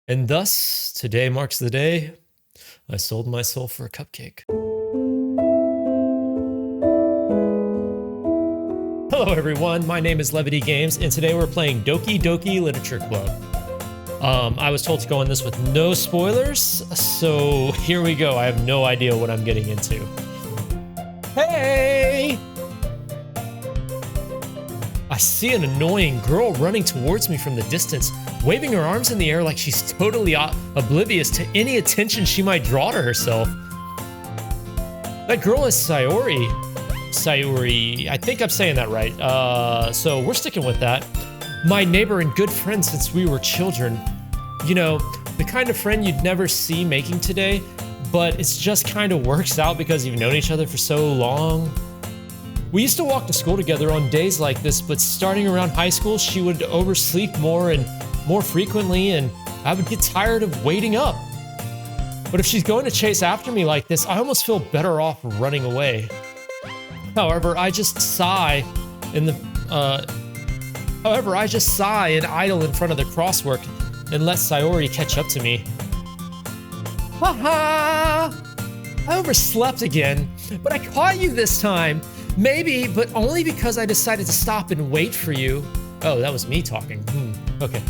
And thus, today marks the day I sold my soul for a cupcake. Hello everyone, my name is Levity Games, and today we're playing Doki Doki Literature Club. I was told to go on this with no spoilers, so here we go. I have no idea what I'm getting into. Hey! I see an annoying girl running towards me from the distance, waving her arms in the air like she's totally oblivious to any attention she might draw to herself. That girl is Sayori. Sayori, I think I'm saying that right. So we're sticking with that. My neighbor and good friend since we were children. You know, the kind of friend you'd never see making today, but it's just kind of works out because you've known each other for so long. We used to walk to school together on days like this, but starting around high school, she would oversleep more and more frequently, and I would get tired of waiting up. But if she's going to chase after me like this, I almost feel better off running away. However, I just sigh and idle in front of the crosswork and let Sayori catch up to me. Haha! I overslept again, but I caught you this time. Maybe, but only because I decided to stop and wait for you. Oh, that was me talking. Okay.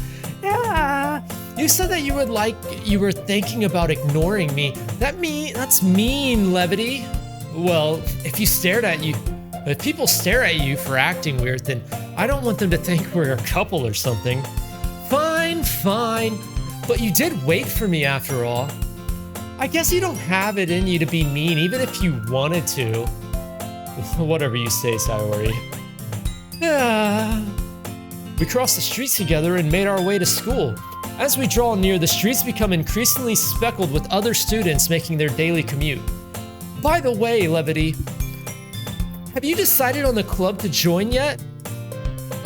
Yeah. You said that you were thinking about ignoring me. That's mean, Levity. Well, if people stare at you for acting weird, then I don't want them to think we're a couple or something. Fine. But you did wait for me after all. I guess you don't have it in you to be mean, even if you wanted to. Whatever you say, Sayori. Yeah. We crossed the streets together and made our way to school. As we draw near, the streets become increasingly speckled with other students making their daily commute. By the way, Levity, have you decided on the club to join yet?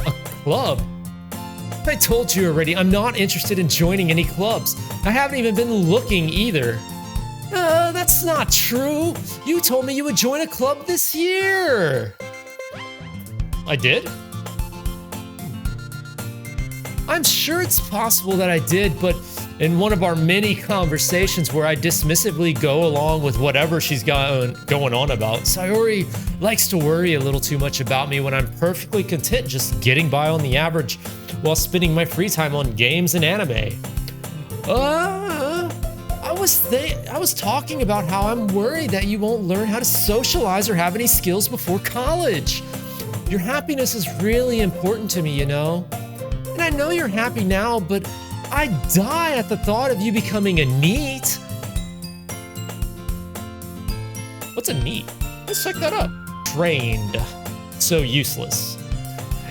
A club? I told you already, I'm not interested in joining any clubs. I haven't even been looking either. That's not true. You told me you would join a club this year. I did? I'm sure it's possible that I did, but in one of our many conversations where I dismissively go along with whatever she's going on about, Sayori likes to worry a little too much about me when I'm perfectly content just getting by on the average while spending my free time on games and anime. I was talking about how I'm worried that you won't learn how to socialize or have any skills before college. Your happiness is really important to me, you know? And I know you're happy now, but I die at the thought of you becoming a NEET. What's a NEET? Let's check that up. Trained. So useless.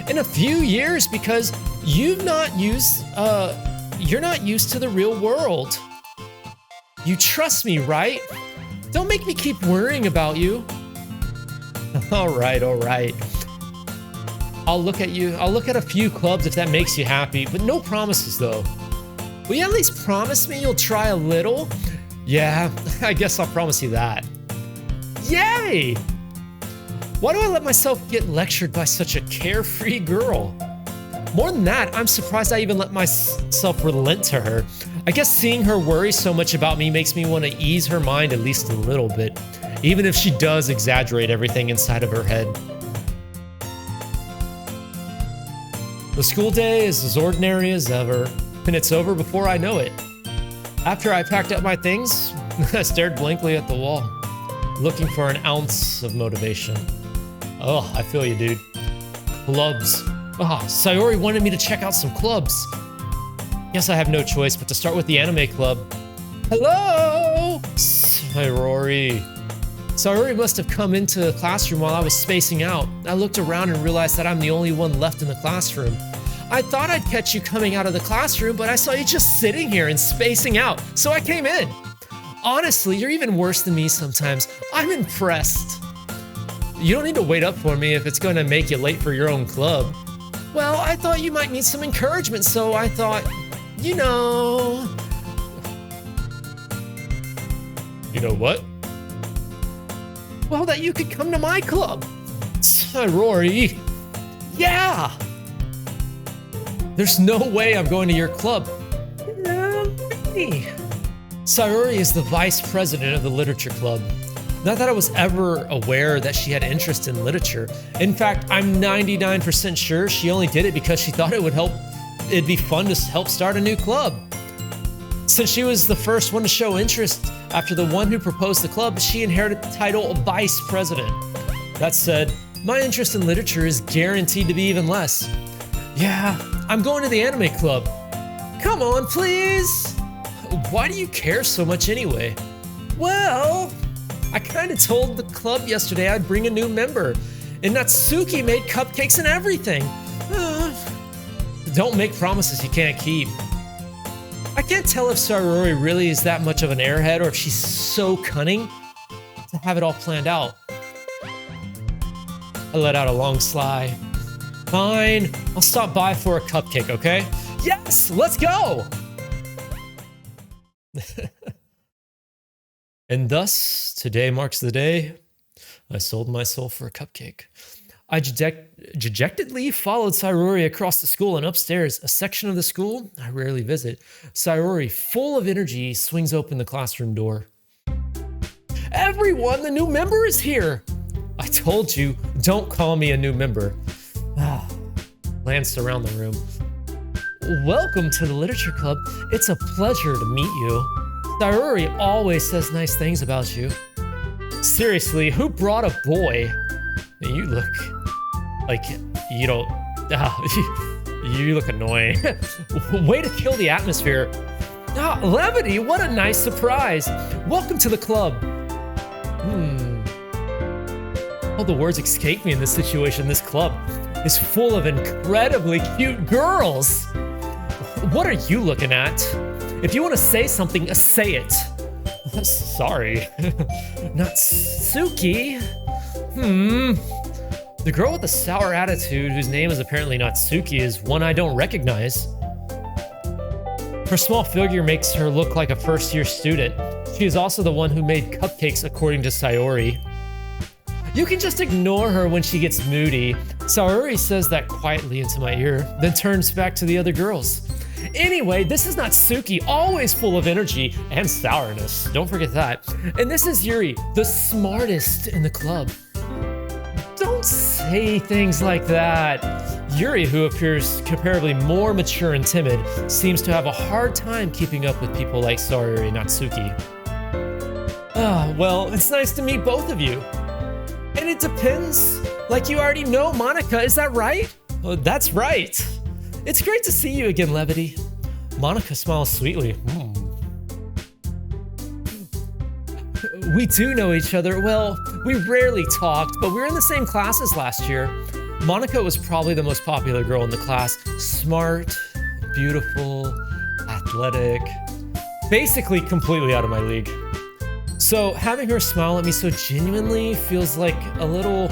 In a few years because you're not used to the real world. You trust me, right? Don't make me keep worrying about you. All right. I'll look at a few clubs if that makes you happy, but no promises though. Will you at least promise me you'll try a little? Yeah, I guess I'll promise you that. Yay! Why do I let myself get lectured by such a carefree girl? More than that, I'm surprised I even let myself relent to her. I guess seeing her worry so much about me makes me want to ease her mind at least a little bit, even if she does exaggerate everything inside of her head. The school day is as ordinary as ever, and it's over before I know it. After I packed up my things, I stared blankly at the wall, looking for an ounce of motivation. Oh, I feel you, dude. Clubs. Sayori wanted me to check out some clubs. Guess I have no choice but to start with the anime club. Hello? Sayori. Sayori must have come into the classroom while I was spacing out. I looked around and realized that I'm the only one left in the classroom. I thought I'd catch you coming out of the classroom, but I saw you just sitting here and spacing out, so I came in. Honestly, you're even worse than me sometimes. I'm impressed. You don't need to wait up for me if it's going to make you late for your own club. Well, I thought you might need some encouragement, so I thought, you know... You know what? Well, that you could come to my club. Rory. Yeah! There's no way I'm going to your club. me. Sayori is the vice president of the literature club. Not that I was ever aware that she had interest in literature. In fact, I'm 99% sure she only did it because she thought it'd be fun to help start a new club. Since she was the first one to show interest after the one who proposed the club, she inherited the title of vice president. That said, my interest in literature is guaranteed to be even less. Yeah, I'm going to the anime club. Come on, please. Why do you care so much anyway? Well, I kind of told the club yesterday I'd bring a new member, and Natsuki made cupcakes and everything. Don't make promises you can't keep. I can't tell if Sayori really is that much of an airhead or if she's so cunning to have it all planned out. I let out a long sigh. Fine, I'll stop by for a cupcake, okay? Yes, let's go! And thus, today marks the day I sold my soul for a cupcake. I dejectedly followed Sayori across the school and upstairs, a section of the school I rarely visit. Sayori, full of energy, swings open the classroom door. Everyone, the new member is here! I told you, don't call me a new member. Glanced around the room. Welcome to the literature club. It's a pleasure to meet you. Sayori always says nice things about you. Seriously, who brought a boy? You look like you don't. You look annoying. Way to kill the atmosphere. Levity, what a nice surprise. Welcome to the club. All the words escape me in this situation. This club is full of incredibly cute girls. What are you looking at? If you want to say something, say it. Sorry. Natsuki? The girl with the sour attitude, whose name is apparently Natsuki, is one I don't recognize. Her small figure makes her look like a first-year student. She is also the one who made cupcakes, according to Sayori. You can just ignore her when she gets moody. Sayori says that quietly into my ear, then turns back to the other girls. Anyway, this is Natsuki, always full of energy and sourness. Don't forget that. And this is Yuri, the smartest in the club. Don't say things like that. Yuri, who appears comparably more mature and timid, seems to have a hard time keeping up with people like Sayori and Natsuki. Well, it's nice to meet both of you. And it depends. Like you already know Monica, is that right? That's right. It's great to see you again, Levity. Monica smiles sweetly. We do know each other. Well, we rarely talked, but we were in the same classes last year. Monica was probably the most popular girl in the class. Smart, beautiful, athletic, basically completely out of my league. So having her smile at me so genuinely feels like a little...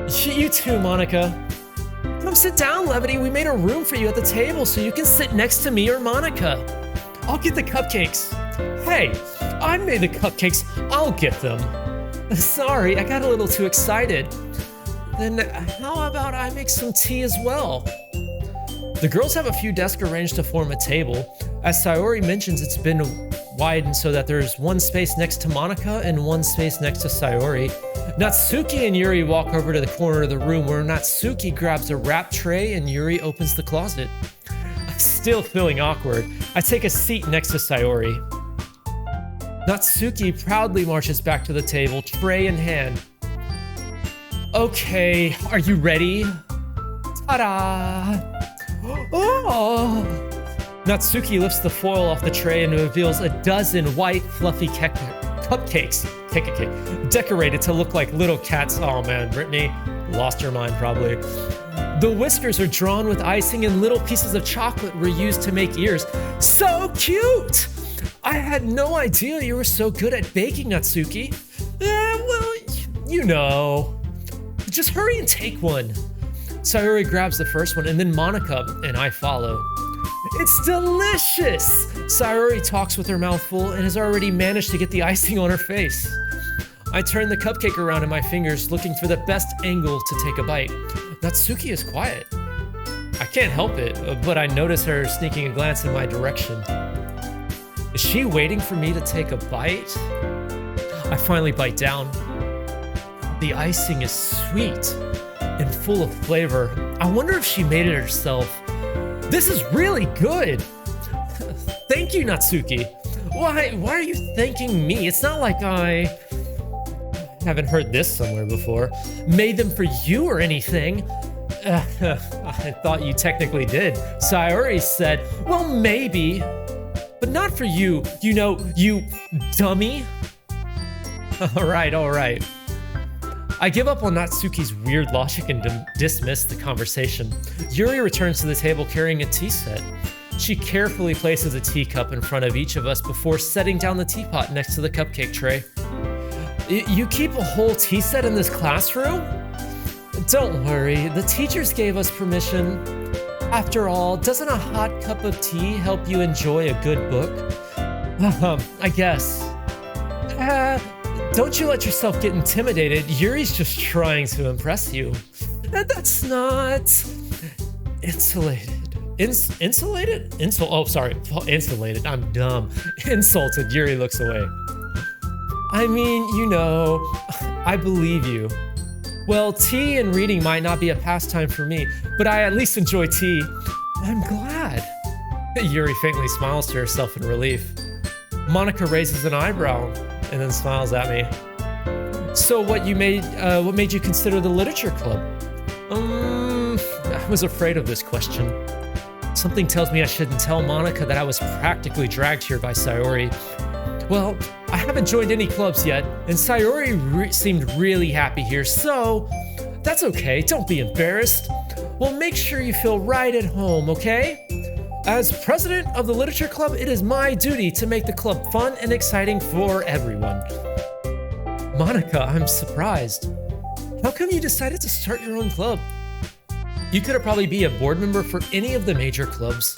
You too, Monica. Come sit down, Levity. We made a room for you at the table so you can sit next to me or Monica. I'll get the cupcakes. Hey, I made the cupcakes. I'll get them. Sorry, I got a little too excited. Then how about I make some tea as well? The girls have a few desks arranged to form a table. As Sayori mentions, it's been widened so that there's one space next to Monica and one space next to Sayori. Natsuki and Yuri walk over to the corner of the room where Natsuki grabs a wrap tray and Yuri opens the closet. Still feeling awkward, I take a seat next to Sayori. Natsuki proudly marches back to the table, tray in hand. Okay, are you ready? Ta-da! Oh! Natsuki lifts the foil off the tray and reveals a dozen white, fluffy cupcakes, decorated to look like little cats. Oh man, Brittany lost her mind probably. The whiskers are drawn with icing and little pieces of chocolate were used to make ears. So cute! I had no idea you were so good at baking, Natsuki. Well, you know. Just hurry and take one. Sayori grabs the first one and then Monica and I follow. It's delicious! Sayori talks with her mouth full and has already managed to get the icing on her face. I turn the cupcake around in my fingers, looking for the best angle to take a bite. Natsuki is quiet. I can't help it, but I notice her sneaking a glance in my direction. Is she waiting for me to take a bite? I finally bite down. The icing is sweet and full of flavor. I wonder if she made it herself. This is really good. Thank you, Natsuki. Why are you thanking me? It's not like I haven't heard this somewhere before. Made them for you or anything. I thought you technically did. Sayori said, well, maybe, but not for you, you know, you dummy. All right. I give up on Natsuki's weird logic and dismiss the conversation. Yuri returns to the table carrying a tea set. She carefully places a teacup in front of each of us before setting down the teapot next to the cupcake tray. You keep a whole tea set in this classroom? Don't worry, the teachers gave us permission. After all, doesn't a hot cup of tea help you enjoy a good book? I guess. Don't you let yourself get intimidated. Yuri's just trying to impress you. That's not insulated. Insulated? Insulated. I'm dumb. Insulted. Yuri looks away. I mean, you know, I believe you. Well, tea and reading might not be a pastime for me, but I at least enjoy tea. I'm glad. Yuri faintly smiles to herself in relief. Monika raises an eyebrow and then smiles at me. So what made you consider the literature club? I was afraid of this question. Something tells me I shouldn't tell Monika that I was practically dragged here by Sayori. Well, I haven't joined any clubs yet, and Sayori seemed really happy here, so that's okay, don't be embarrassed. Well, make sure you feel right at home, okay? As president of the literature club, it is my duty to make the club fun and exciting for everyone. Monika, I'm surprised. How come you decided to start your own club? You could probably be a board member for any of the major clubs.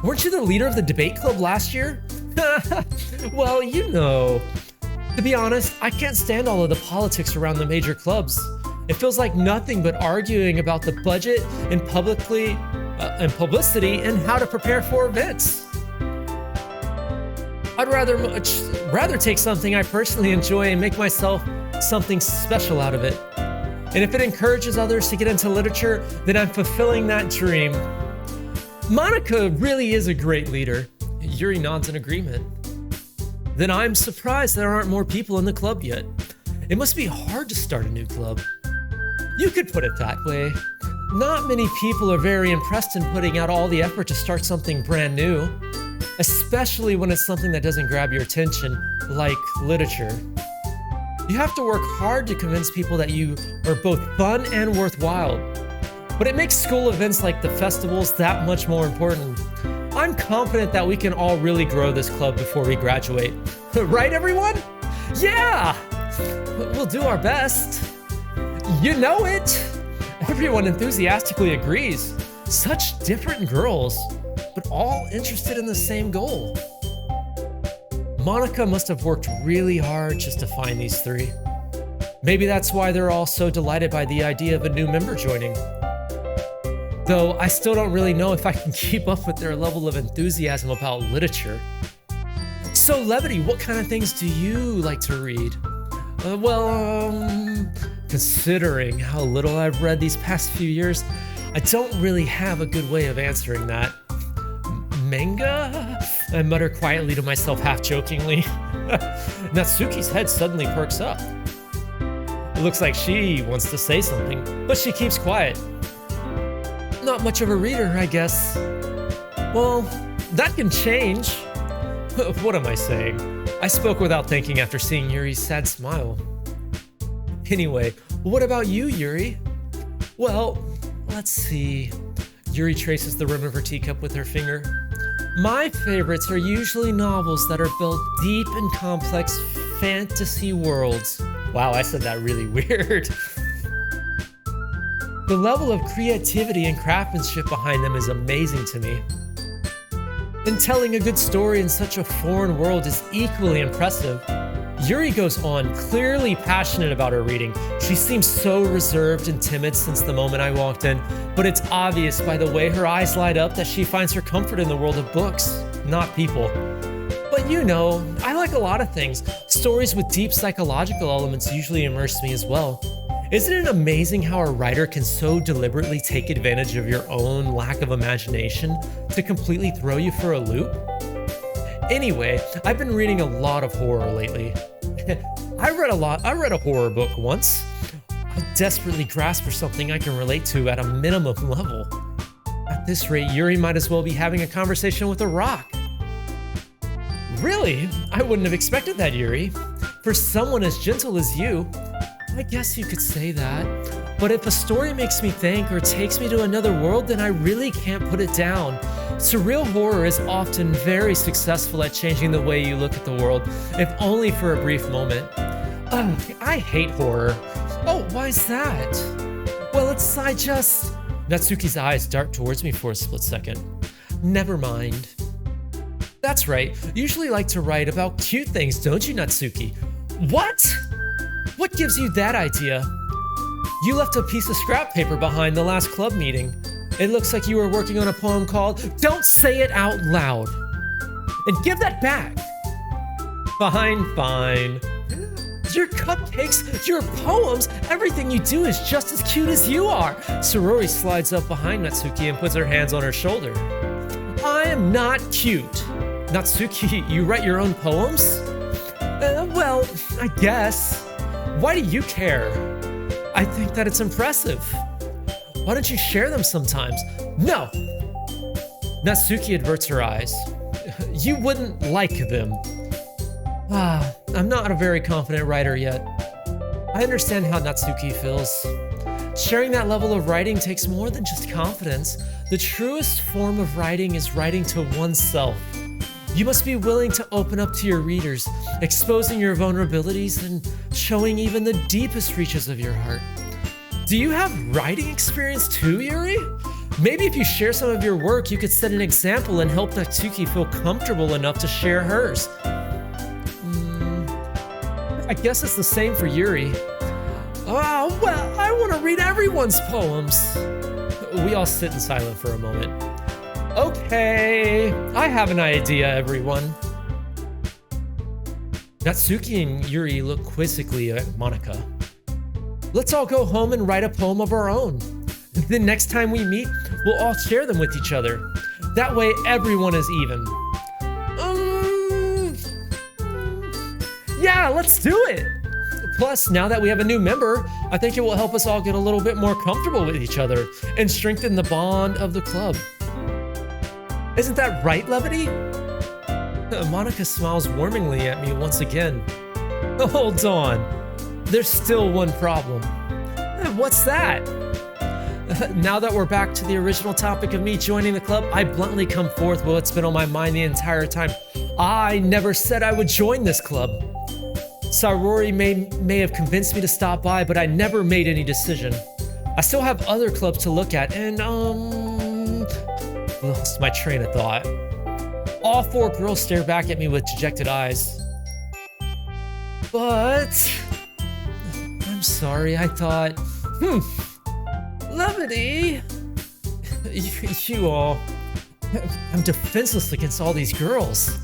Weren't you the leader of the debate club last year? Well, you know. To be honest, I can't stand all of the politics around the major clubs. It feels like nothing but arguing about the budget and publicity and how to prepare for events. I'd rather take something I personally enjoy and make myself something special out of it. And if it encourages others to get into literature, then I'm fulfilling that dream. Monika really is a great leader. Yuri nods in agreement. Then I'm surprised there aren't more people in the club yet. It must be hard to start a new club. You could put it that way. Not many people are very impressed in putting out all the effort to start something brand new, especially when it's something that doesn't grab your attention, like literature. You have to work hard to convince people that you are both fun and worthwhile. But it makes school events like the festivals that much more important. I'm confident that we can all really grow this club before we graduate. Right, everyone? Yeah! We'll do our best. You know it! Everyone enthusiastically agrees. Such different girls, but all interested in the same goal. Monika must have worked really hard just to find these three. Maybe that's why they're all so delighted by the idea of a new member joining. Though I still don't really know if I can keep up with their level of enthusiasm about literature. So Levity, what kind of things do you like to read? Considering how little I've read these past few years, I don't really have a good way of answering that. Manga? I mutter quietly to myself half-jokingly. Natsuki's head suddenly perks up. It looks like she wants to say something, but she keeps quiet. Not much of a reader, I guess. Well, that can change. What am I saying? I spoke without thinking after seeing Yuri's sad smile. Anyway, what about you, Yuri? Well, let's see. Yuri traces the rim of her teacup with her finger. My favorites are usually novels that are built deep in complex fantasy worlds. Wow, I said that really weird. The level of creativity and craftsmanship behind them is amazing to me. And telling a good story in such a foreign world is equally impressive. Yuri goes on, clearly passionate about her reading. She seems so reserved and timid since the moment I walked in, but it's obvious by the way her eyes light up that she finds her comfort in the world of books, not people. But You know, I like a lot of things. Stories with deep psychological elements usually immerse me as well. Isn't it amazing how a writer can so deliberately take advantage of your own lack of imagination to completely throw you for a loop? Anyway, I've been reading a lot of horror lately. I read a horror book once. I desperately grasp for something I can relate to at a minimum level. At this rate, Yuri might as well be having a conversation with a rock. Really? I wouldn't have expected that, Yuri. For someone as gentle as you, I guess you could say that. But if a story makes me think or takes me to another world, then I really can't put it down. Surreal horror is often very successful at changing the way you look at the world, if only for a brief moment. Ugh, I hate horror. Oh, why's that? Well, Natsuki's eyes dart towards me for a split second. Never mind. That's right, you usually like to write about cute things, don't you, Natsuki? What? What gives you that idea? You left a piece of scrap paper behind the last club meeting. It looks like you were working on a poem called Don't Say It Out Loud. And give that back. Fine. Your cupcakes, your poems, everything you do is just as cute as you are. Sarori slides up behind Natsuki and puts her hands on her shoulder. I am not cute. Natsuki, you write your own poems? Well, I guess. Why do you care? I think that it's impressive. Why don't you share them sometimes? No! Natsuki averts her eyes. You wouldn't like them. I'm not a very confident writer yet. I understand how Natsuki feels. Sharing that level of writing takes more than just confidence. The truest form of writing is writing to oneself. You must be willing to open up to your readers, exposing your vulnerabilities and showing even the deepest reaches of your heart. Do you have writing experience too, Yuri? Maybe if you share some of your work, you could set an example and help Natsuki feel comfortable enough to share hers. I guess it's the same for Yuri. Oh, well, I want to read everyone's poems. We all sit in silence for a moment. Okay, I have an idea, everyone. Natsuki and Yuri look quizzically at Monika. Let's all go home and write a poem of our own. Then next time we meet, we'll all share them with each other. That way everyone is even. Yeah, let's do it! Plus, now that we have a new member, I think it will help us all get a little bit more comfortable with each other and strengthen the bond of the club. Isn't that right, Levity? Monika smiles warmingly at me once again. Hold on. There's still one problem. What's that? Now that we're back to the original topic of me joining the club, I bluntly come forth with what's been on my mind the entire time. I never said I would join this club. Sarori may have convinced me to stop by, but I never made any decision. I still have other clubs to look at, and lost my train of thought. All four girls stare back at me with dejected eyes. But I'm sorry, I thought, Levity, you all, I'm defenseless against all these girls.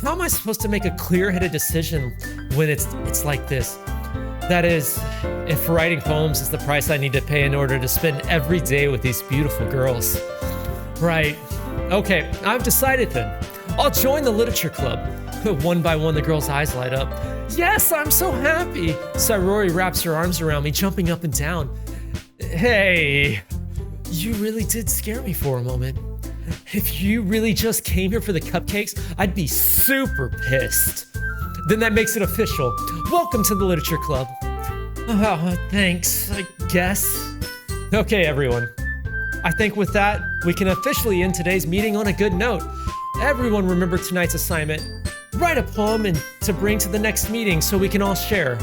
How am I supposed to make a clear-headed decision when it's like this? That is, if writing poems is the price I need to pay in order to spend every day with these beautiful girls. Right. Okay, I've decided then. I'll join the literature club. One by one, the girls' eyes light up. Yes, I'm so happy! Sarori wraps her arms around me, jumping up and down. Hey, you really did scare me for a moment. If you really just came here for the cupcakes, I'd be super pissed. Then that makes it official. Welcome to the literature club. Oh, thanks, I guess. Okay, everyone. I think with that, we can officially end today's meeting on a good note. Everyone remember tonight's assignment. Write a poem and to bring to the next meeting so we can all share.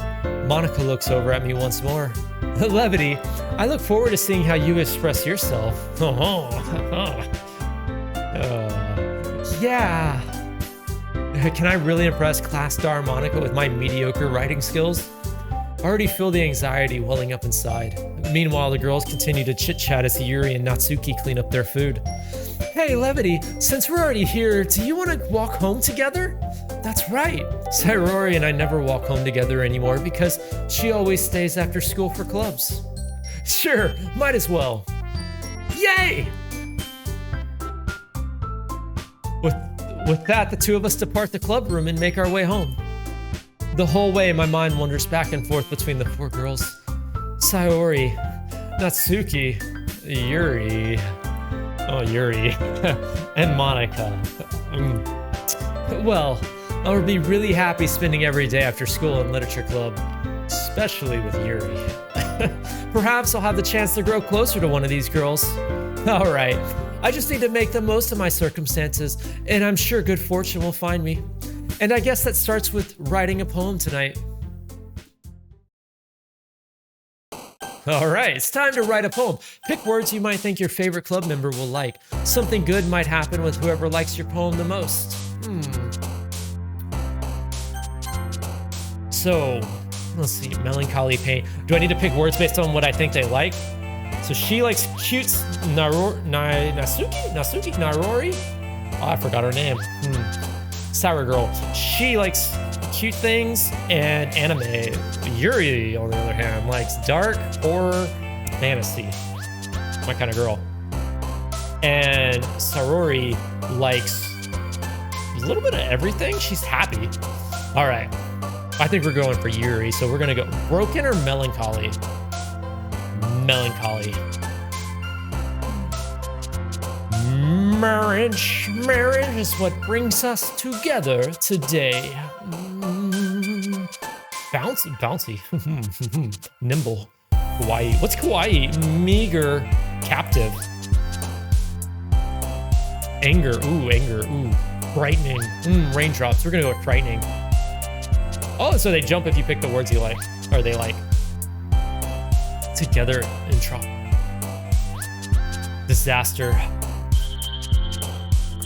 Monika looks over at me once more. Levity, I look forward to seeing how you express yourself. Yeah. Can I really impress class star Monika with my mediocre writing skills? I already feel the anxiety welling up inside. Meanwhile, the girls continue to chit-chat as Yuri and Natsuki clean up their food. Hey, Levity, since we're already here, do you want to walk home together? That's right. Sairori and I never walk home together anymore because she always stays after school for clubs. Sure, might as well. Yay! With that, the two of us depart the club room and make our way home. The whole way, my mind wanders back and forth between the four girls. Saori, Natsuki, Yuri, and Monica. Well, I would be really happy spending every day after school in literature club, especially with Yuri. Perhaps I'll have the chance to grow closer to one of these girls. All right, I just need to make the most of my circumstances, and I'm sure good fortune will find me. And I guess that starts with writing a poem tonight. All right, it's time to write a poem. Pick words you might think your favorite club member will like. Something good might happen with whoever likes your poem the most. So, let's see, melancholy pain. Do I need to pick words based on what I think they like? So she likes cute Natsuki? Narori? Oh, I forgot her name. Sour girl. She likes cute things and anime. Yuri, on the other hand, likes dark horror fantasy. My kind of girl. And Sairori likes a little bit of everything. She's happy. All right. I think we're going for Yuri, so we're gonna go broken or melancholy. Melancholy. Marriage is what brings us together today. Bouncy. Nimble. Kawaii. What's kawaii? Meager. Captive. Anger. Ooh. Frightening. Raindrops. We're gonna go with frightening. Oh, so they jump if you pick the words you like. Or they like. Together in trouble. Disaster.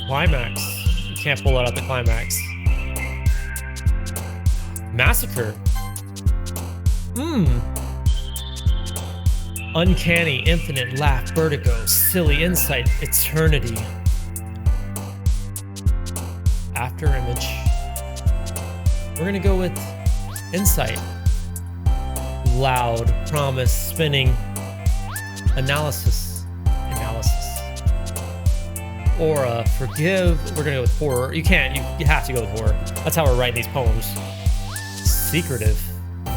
Climax. You can't pull it out the climax. Massacre. Uncanny, infinite, laugh, vertigo, silly, insight, eternity. After image. We're gonna go with insight. Loud, promise, spinning, analysis. Aura, forgive. We're gonna go with horror. You can't, you have to go with horror. That's how we're writing these poems. Secretive.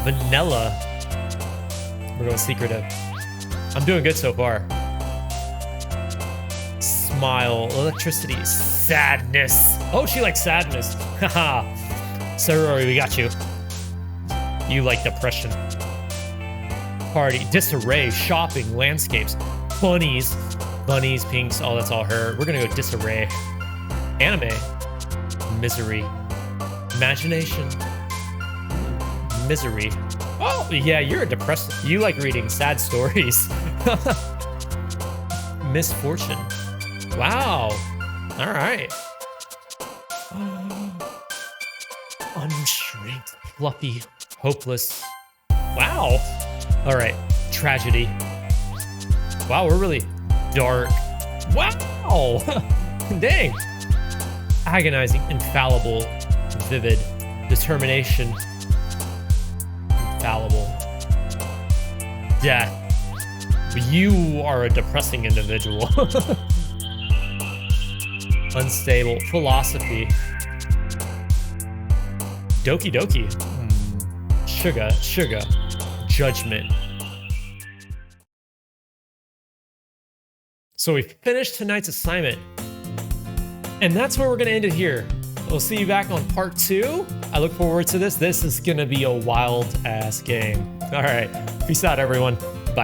Vanilla. We're going secretive. I'm doing good so far. Smile, electricity, sadness. Oh, she likes sadness. Haha. Sairori, we got you. You like depression. Party, disarray, shopping, landscapes, bunnies, pinks, oh, that's all her. We're gonna go disarray. Anime, misery, imagination, misery. Oh, yeah, you're a depressed. You like reading sad stories. Misfortune. Wow. All right. Unstrength, fluffy, hopeless. Wow. All right. Tragedy. Wow, we're really dark. Wow. Dang. Agonizing, infallible, vivid, determination, infallible, death. You are a depressing individual. Unstable, philosophy, Doki Doki, sugar, judgment. So we finished tonight's assignment, and that's where we're gonna end it here. We'll see you back on part 2. I look forward to this. This is gonna be a wild ass game. All right, peace out, everyone.